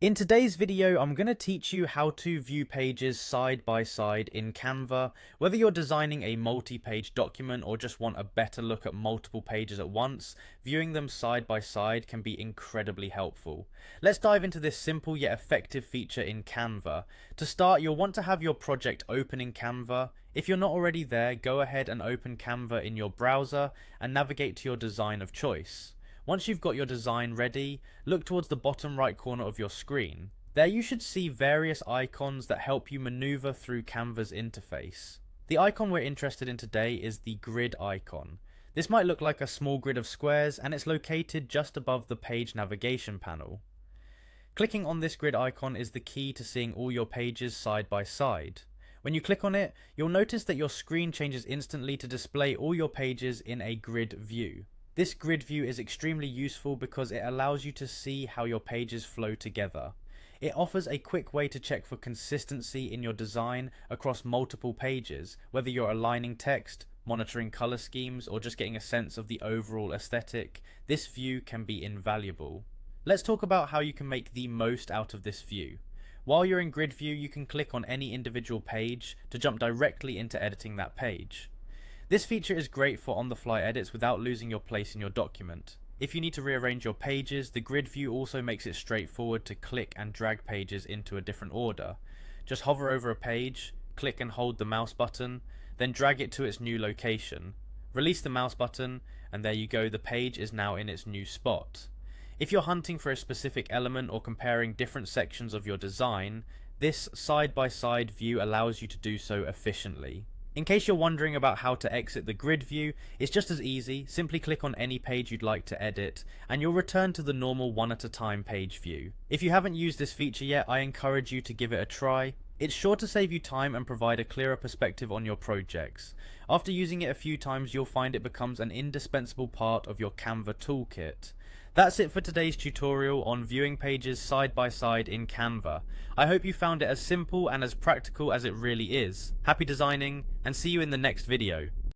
In today's video, I'm going to teach you how to view pages side by side in Canva. Whether you're designing a multi-page document or just want a better look at multiple pages at once, viewing them side by side can be incredibly helpful. Let's dive into this simple yet effective feature in Canva. To start, you'll want to have your project open in Canva. If you're not already there, go ahead and open Canva in your browser and navigate to your design of choice. Once you've got your design ready, look towards the bottom right corner of your screen. There you should see various icons that help you maneuver through Canva's interface. The icon we're interested in today is the grid icon. This might look like a small grid of squares, and it's located just above the page navigation panel. Clicking on this grid icon is the key to seeing all your pages side by side. When you click on it, you'll notice that your screen changes instantly to display all your pages in a grid view. This grid view is extremely useful because it allows you to see how your pages flow together. It offers a quick way to check for consistency in your design across multiple pages, whether you're aligning text, monitoring color schemes, or just getting a sense of the overall aesthetic. This view can be invaluable. Let's talk about how you can make the most out of this view. While you're in grid view, you can click on any individual page to jump directly into editing that page. This feature is great for on-the-fly edits without losing your place in your document. If you need to rearrange your pages, the grid view also makes it straightforward to click and drag pages into a different order. Just hover over a page, click and hold the mouse button, then drag it to its new location. Release the mouse button, and there you go, the page is now in its new spot. If you're hunting for a specific element or comparing different sections of your design, this side-by-side view allows you to do so efficiently. In case you're wondering about how to exit the grid view, it's just as easy. Simply click on any page you'd like to edit, and you'll return to the normal one at a time page view. If you haven't used this feature yet, I encourage you to give it a try. It's sure to save you time and provide a clearer perspective on your projects. After using it a few times, you'll find it becomes an indispensable part of your Canva toolkit. That's it for today's tutorial on viewing pages side by side in Canva. I hope you found it as simple and as practical as it really is. Happy designing, and see you in the next video.